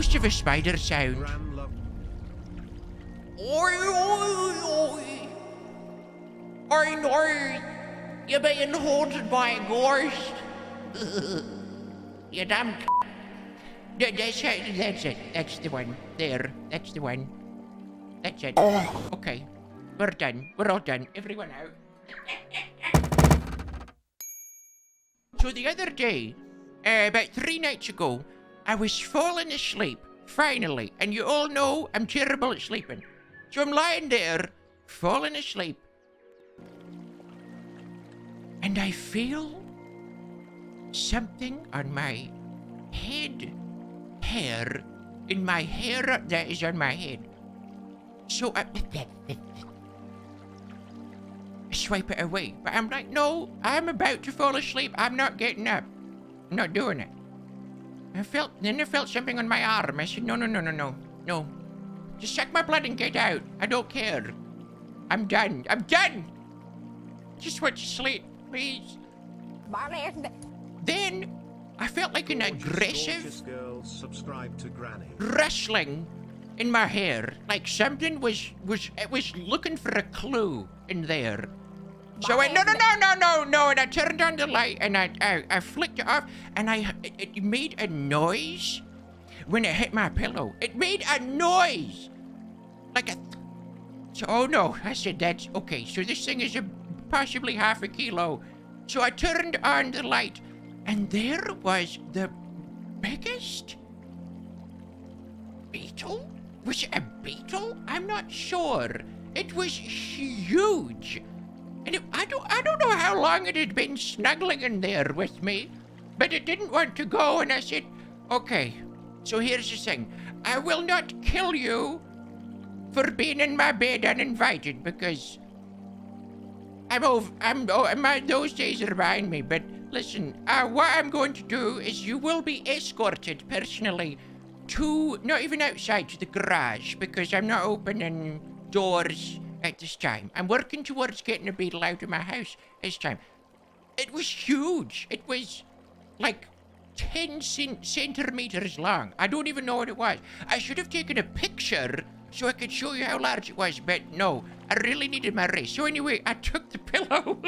ghost of a spider sound. Oi, oi, oi. I know you're being haunted by a ghost. You damn That's it. That's the one. There. That's the one. That's it. Okay. We're done. We're all done. Everyone out. So the other day, about 3 nights ago, I was falling asleep, finally. And you all know I'm terrible at sleeping. So I'm lying there, falling asleep. And I feel something on my head. Hair. In my hair that is on my head. So I swipe it away. But I'm like, no, I'm about to fall asleep. I'm not getting up. I'm not doing it. Then I felt something on my arm. I said, no. Just suck my blood and get out. I don't care. I'm done. Just want to sleep, please. Then I felt like an aggressive rustling in my hair. Like something was looking for a clue in there. So I, no, and I turned on the light and I flicked it off and it made a noise when it hit my pillow. It made a noise. Like a, so, oh no, I said that's, okay, so this thing is possibly half a kilo. So I turned on the light and there was the biggest beetle? Was it a beetle? I'm not sure. It was huge. And I don't know how long it had been snuggling in there with me, but it didn't want to go, and I said, okay, so here's the thing. I will not kill you for being in my bed uninvited, because those days are behind me, but listen, what I'm going to do is you will be escorted personally to, not even outside, to the garage, because I'm not opening doors at this time. I'm working towards getting a beetle out of my house this time. It was huge. It was like 10 centimeters long. I don't even know what it was. I should have taken a picture so I could show you how large it was, but no, I really needed my rest. So anyway, I took the pillow.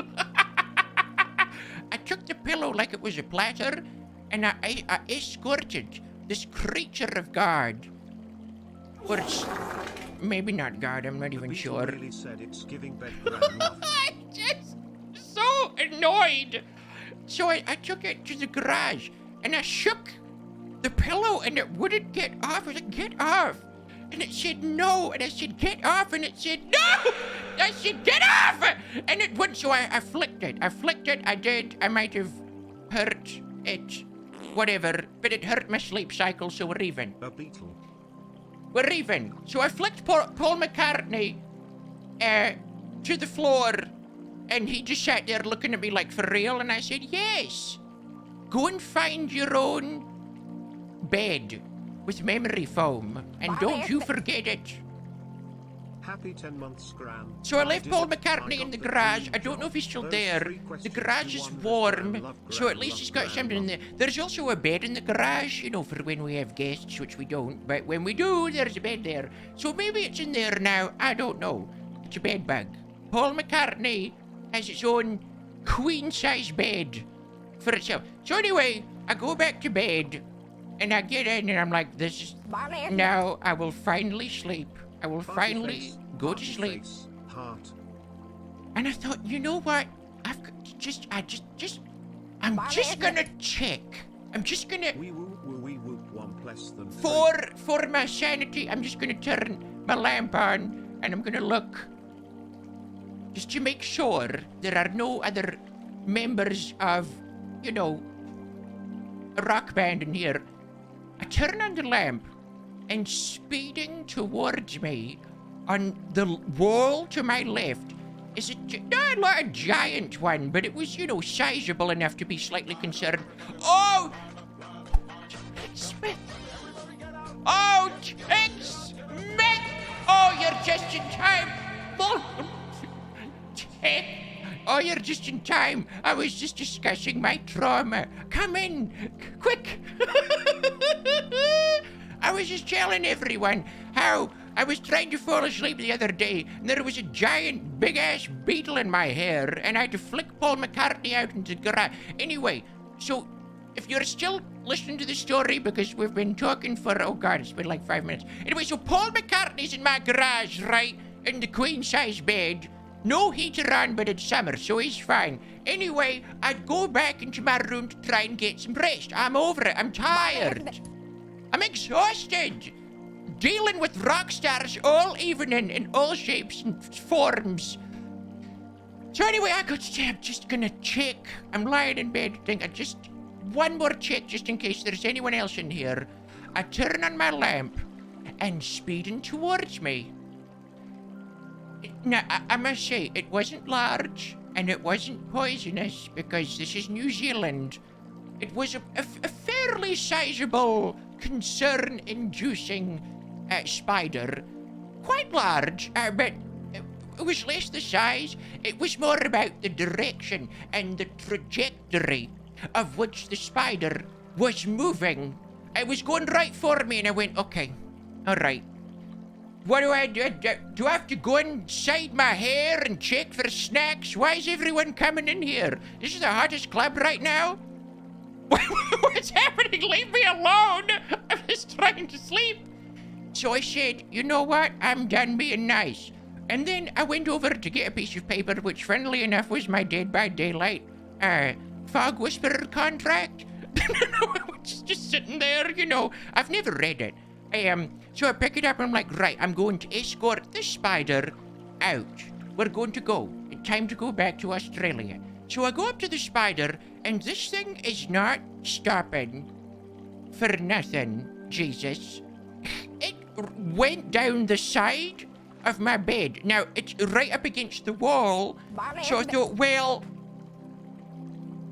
I took the pillow like it was a platter, and I escorted this creature of God. Or it's maybe not God, I'm not even sure. Really said it's giving I'm just so annoyed. So I took it to the garage, and I shook the pillow, and it wouldn't get off. I was like, get off. And it said no, and I said, get off, and it said no. I said, get off. And it wouldn't, so I flicked it. I did. I might have hurt it, whatever, but it hurt my sleep cycle, so we're even. A beetle. We're even. So I flicked Paul McCartney to the floor, and he just sat there looking at me like, for real? And I said, yes. Go and find your own bed with memory foam, and don't you forget it. Happy 10 months, Gran. So I left Paul McCartney in the garage. I don't know if he's still there. The garage is warm, so at least he's got something in there. There's also a bed in the garage, you know, for when we have guests, which we don't. But when we do, there's a bed there. So maybe it's in there now. I don't know. It's a bed bug. Paul McCartney has its own queen-size bed for itself. So anyway, I go back to bed, and I get in, and I'm like, this is... Now I will finally sleep. I will finally go to sleep. Heart. And I thought, you know what? I'm just gonna check. I'm just gonna... We whoop one less than For my sanity, I'm just gonna turn my lamp on, and I'm gonna look. Just to make sure there are no other members of, you know, a rock band in here. I turn on the lamp, and speeding towards me on the wall to my left is not a giant one, but it was, you know, sizable enough to be slightly concerned. Oh! Smith! Oh, Tex! Smith! Oh, you're just in time! Oh, you're just in time. I was just discussing my trauma. Come in, quick. I was just telling everyone how I was trying to fall asleep the other day, and there was a giant, big-ass beetle in my hair, and I had to flick Paul McCartney out into the garage. Anyway, so if you're still listening to the story, because we've been talking for, oh God, it's been like 5 minutes. Anyway, so Paul McCartney's in my garage, right, in the queen-size bed. No heater on, but it's summer, so he's fine. Anyway, I'd go back into my room to try and get some rest. I'm over it. I'm tired. I'm exhausted. Dealing with rock stars all evening in all shapes and forms. So anyway, I'm just gonna check. I'm lying in bed thinking, just one more check just in case there's anyone else in here. I turn on my lamp and speeding towards me. Now, I must say, it wasn't large and it wasn't poisonous because this is New Zealand. It was a fairly sizable, concern-inducing spider. Quite large, but it was less the size. It was more about the direction and the trajectory of which the spider was moving. It was going right for me, and I went, okay, all right. What do I do? Do I have to go inside my hair and check for snacks? Why is everyone coming in here? This is the hottest club right now? What's happening? Leave me alone. I'm just trying to sleep. So I said, you know what? I'm done being nice. And then I went over to get a piece of paper, which funnily enough was my Dead by Daylight fog whisperer contract. It's just sitting there, you know. I've never read it. So I pick it up and I'm like, right, I'm going to escort this spider out. We're going to go. Time to go back to Australia. So I go up to the spider, and this thing is not stopping for nothing, Jesus. It went down the side of my bed. Now, it's right up against the wall, so I thought, well,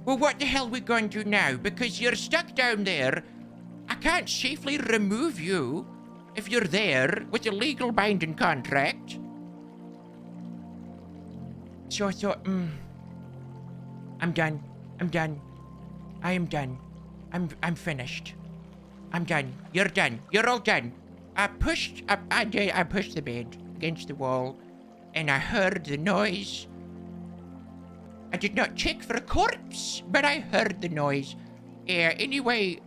what the hell are we going to do now? Because you're stuck down there. I can't safely remove you if you're there with a legal binding contract. So I thought, I'm done. I'm done. I am done. I'm finished. I'm done. You're done. You're all done. I pushed the bed against the wall, and I heard the noise. I did not check for a corpse, but I heard the noise. Anyway,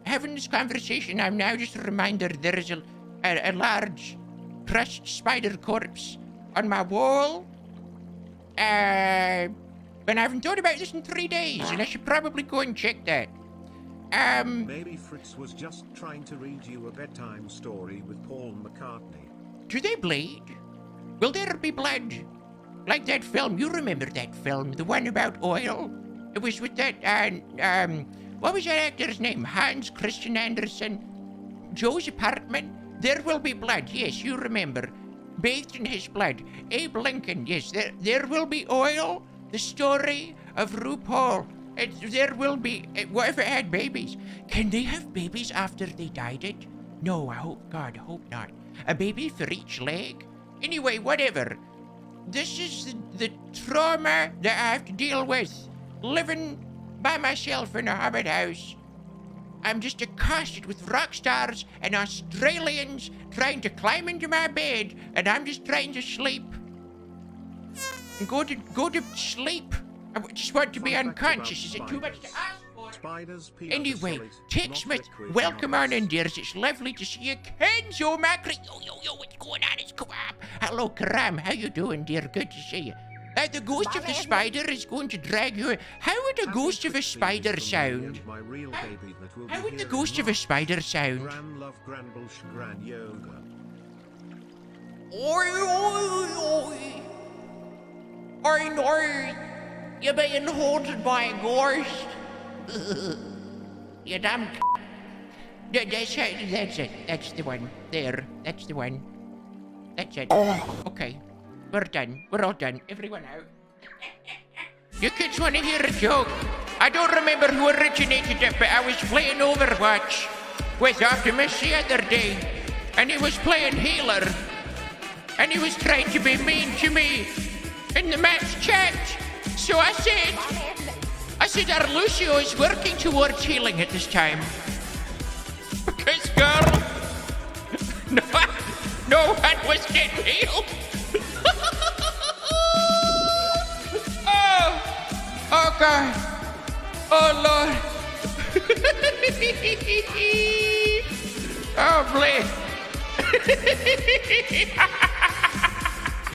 having this conversation, I'm now just a reminder there is a large crushed spider corpse on my wall. But I haven't thought about this in 3 days, and I should probably go and check that. Maybe Fritz was just trying to read you a bedtime story with Paul McCartney. Do they bleed? Will there be blood? Like that film, you remember that film, the one about oil? It was with that, what was that actor's name? Hans Christian Andersen? Joe's apartment? There will be blood, yes, you remember. Bathed in his blood. Abe Lincoln, yes, there will be oil. The story of RuPaul. There will be, what if it had babies? Can they have babies after they dyed it? No, I hope not. A baby for each leg? Anyway, whatever. This is the trauma that I have to deal with. Living by myself in a hobbit house. I'm just accosted with rock stars and Australians trying to climb into my bed, and I'm just trying to sleep. And go to sleep. I just want to be unconscious. Is it too much to ask for? Anyway, Tech Smith, welcome on in, dears. It's lovely to see you. 𝐂𝐍𝐓𝐇𝐎𝐍𝐾. Yo, what's going on? It's Karam. Hello, Karam. How you doing, dear? Good to see you. The ghost of the spider is going to drag you in. How would a ghost of a spider sound? How would the ghost of a spider sound? Oi, oi, oi. I know you're being haunted by a ghost. You damn That's it. That's the one. There. That's the one. That's it. Okay. We're done. We're all done. Everyone out. You kids want to hear a joke? I don't remember who originated it, but I was playing Overwatch with Optimus the other day, and he was playing healer, and he was trying to be mean to me in the match chat. So I said, our Lucio is working towards healing at this time. Because, girl, No, no one was getting healed. Oh God. Oh Lord. Oh, bless.